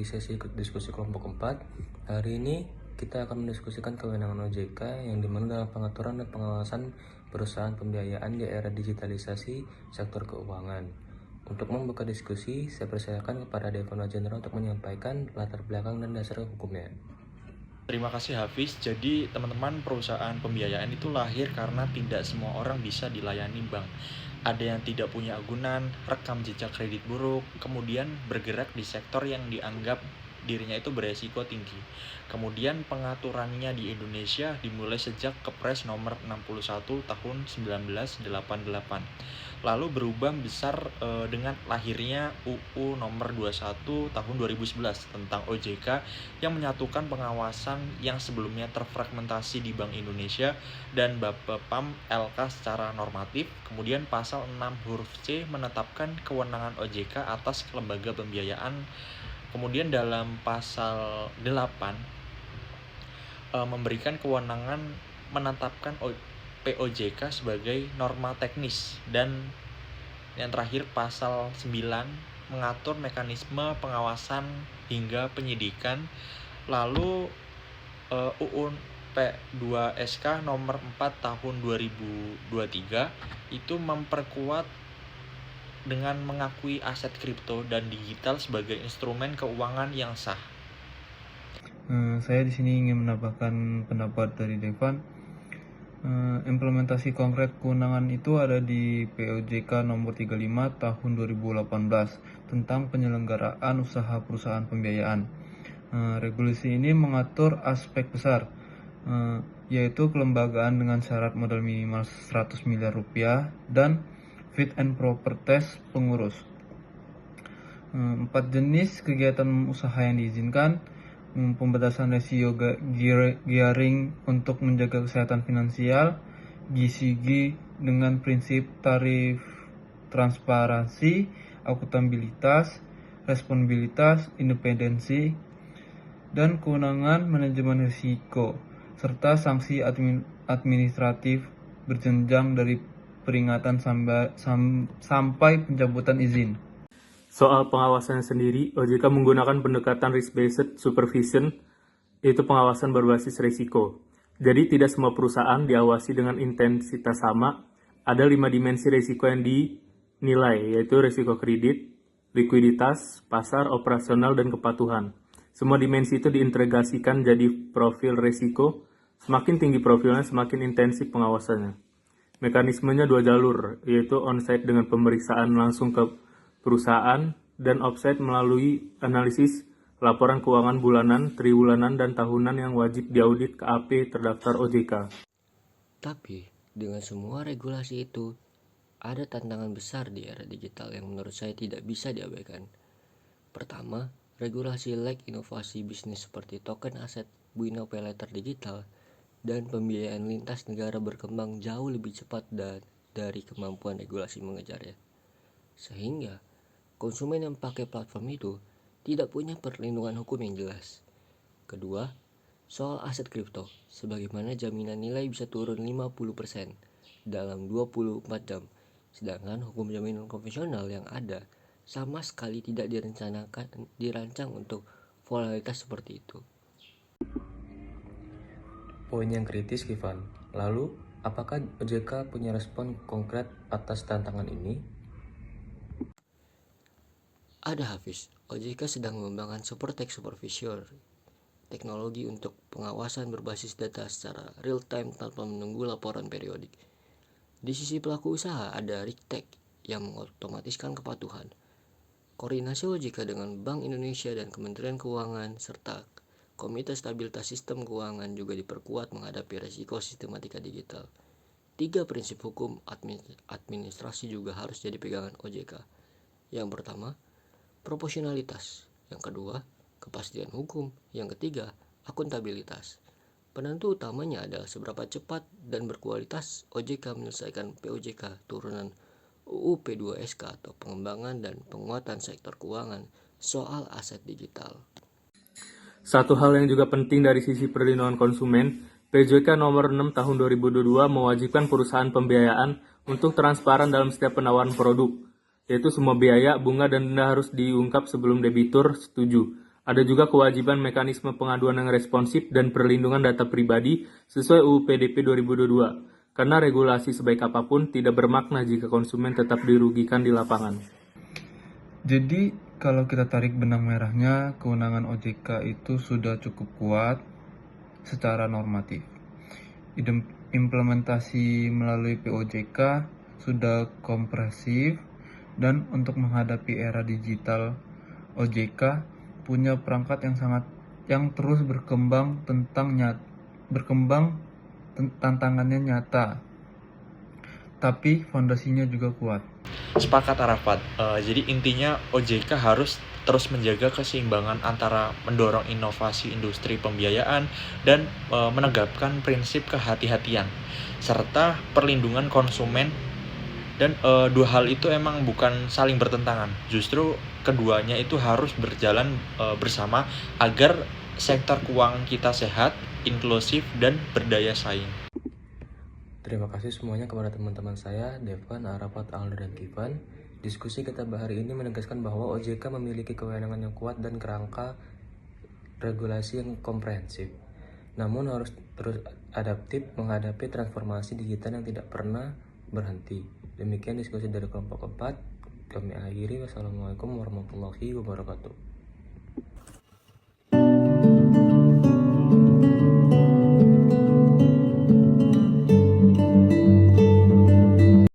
di sesi diskusi kelompok 4. Hari ini kita akan mendiskusikan kewenangan OJK yang dimana dalam pengaturan dan pengawasan perusahaan pembiayaan di era digitalisasi sektor keuangan. Untuk membuka diskusi, saya persilakan kepada Devona General untuk menyampaikan latar belakang dan dasar hukumnya. Terima kasih Hafiz. Jadi teman-teman, perusahaan pembiayaan itu lahir karena tidak semua orang bisa dilayani bank. Ada yang tidak punya agunan, rekam jejak kredit buruk, kemudian bergerak di sektor yang dianggap dirinya itu beresiko tinggi. Kemudian pengaturannya di Indonesia dimulai sejak Kepres nomor 61 tahun 1988. Lalu berubah besar dengan lahirnya UU nomor 21 tahun 2011 tentang OJK yang menyatukan pengawasan yang sebelumnya terfragmentasi di Bank Indonesia dan Bapepam LK secara normatif. Kemudian pasal 6 huruf C menetapkan kewenangan OJK atas lembaga pembiayaan. Kemudian dalam pasal 8 memberikan kewenangan menetapkan POJK sebagai norma teknis, dan yang terakhir pasal 9 mengatur mekanisme pengawasan hingga penyidikan. Lalu UU P2SK nomor 4 tahun 2023 itu memperkuat dengan mengakui aset kripto dan digital sebagai instrumen keuangan yang sah. Saya di sini ingin menambahkan pendapat dari Devan. Implementasi konkret kewenangan itu ada di POJK nomor 35 tahun 2018 tentang penyelenggaraan usaha perusahaan pembiayaan. Regulasi ini mengatur aspek besar, yaitu kelembagaan dengan syarat modal minimal 100 miliar rupiah dan fit and proper test pengurus. 4 jenis kegiatan usaha yang diizinkan: pembatasan rasio gearing untuk menjaga kesehatan finansial, GCG dengan prinsip tarif transparansi, akuntabilitas, responsibilitas, independensi, dan kewenangan manajemen risiko, serta sanksi administratif berjenjang dari peringatan sampai pencabutan izin. Soal pengawasannya sendiri, OJK menggunakan pendekatan risk-based supervision, yaitu pengawasan berbasis risiko. Jadi tidak semua perusahaan diawasi dengan intensitas sama. Ada 5 dimensi risiko yang dinilai, yaitu risiko kredit, likuiditas, pasar, operasional, dan kepatuhan. Semua dimensi itu diintegrasikan jadi profil risiko. Semakin tinggi profilnya, semakin intensif pengawasannya. Mekanismenya 2 jalur, yaitu on-site dengan pemeriksaan langsung ke perusahaan dan offsite melalui analisis laporan keuangan bulanan, triwulan, dan tahunan yang wajib diaudit ke AP terdaftar OJK. Tapi dengan semua regulasi itu, ada tantangan besar di era digital yang menurut saya tidak bisa diabaikan. Pertama, regulasi lag inovasi bisnis seperti token aset, buy now pay later digital, dan pembiayaan lintas negara berkembang jauh lebih cepat dari kemampuan regulasi mengejarnya. Sehingga konsumen yang pakai platform itu tidak punya perlindungan hukum yang jelas. Kedua, soal aset kripto, sebagaimana jaminan nilai bisa turun 50% dalam 24 jam, sedangkan hukum jaminan konvensional yang ada sama sekali tidak dirancang untuk volatilitas seperti itu. Poin yang kritis, Ivan. Lalu, apakah OJK punya respon konkret atas tantangan ini? Ada Hafiz, OJK sedang mengembangkan Supertech Supervisor, teknologi untuk pengawasan berbasis data secara real time tanpa menunggu laporan periodik. Di sisi pelaku usaha ada RIKTEK yang mengotomatiskan kepatuhan. Koordinasi OJK dengan Bank Indonesia dan Kementerian Keuangan serta Komite Stabilitas Sistem Keuangan juga diperkuat menghadapi risiko sistematika digital. 3 prinsip hukum administrasi juga harus jadi pegangan OJK. Yang pertama, proporsionalitas. Yang kedua, kepastian hukum. Yang ketiga, akuntabilitas. Penentu utamanya adalah seberapa cepat dan berkualitas OJK menyelesaikan POJK turunan UU P2SK atau pengembangan dan penguatan sektor keuangan soal aset digital. Satu hal yang juga penting dari sisi perlindungan konsumen, POJK nomor 6 tahun 2022 mewajibkan perusahaan pembiayaan untuk transparan dalam setiap penawaran produk, yaitu semua biaya, bunga, dan denda harus diungkap sebelum debitur setuju. Ada juga kewajiban mekanisme pengaduan yang responsif dan perlindungan data pribadi sesuai UU PDP 2022. Karena regulasi sebaik apapun tidak bermakna jika konsumen tetap dirugikan di lapangan. Jadi, kalau kita tarik benang merahnya, kewenangan OJK itu sudah cukup kuat secara normatif. Implementasi melalui POJK sudah komprehensif, dan untuk menghadapi era digital, OJK punya perangkat yang terus berkembang tantangannya nyata, tapi fondasinya juga kuat. Sepakat Arafat. Jadi intinya OJK harus terus menjaga keseimbangan antara mendorong inovasi industri pembiayaan dan menegakkan prinsip kehati-hatian serta perlindungan konsumen. Dan dua hal itu emang bukan saling bertentangan. Justru keduanya itu harus berjalan bersama agar sektor keuangan kita sehat, inklusif, dan berdaya saing. Terima kasih semuanya kepada teman-teman saya, Devan, Arafat, Aldo, dan Kifan. Diskusi kita hari ini menegaskan bahwa OJK memiliki kewenangan yang kuat dan kerangka regulasi yang komprehensif. Namun harus terus adaptif menghadapi transformasi digital yang tidak pernah berhenti. Demikian diskusi dari kelompok 4. Kami akhiri. Wassalamualaikum warahmatullahi wabarakatuh.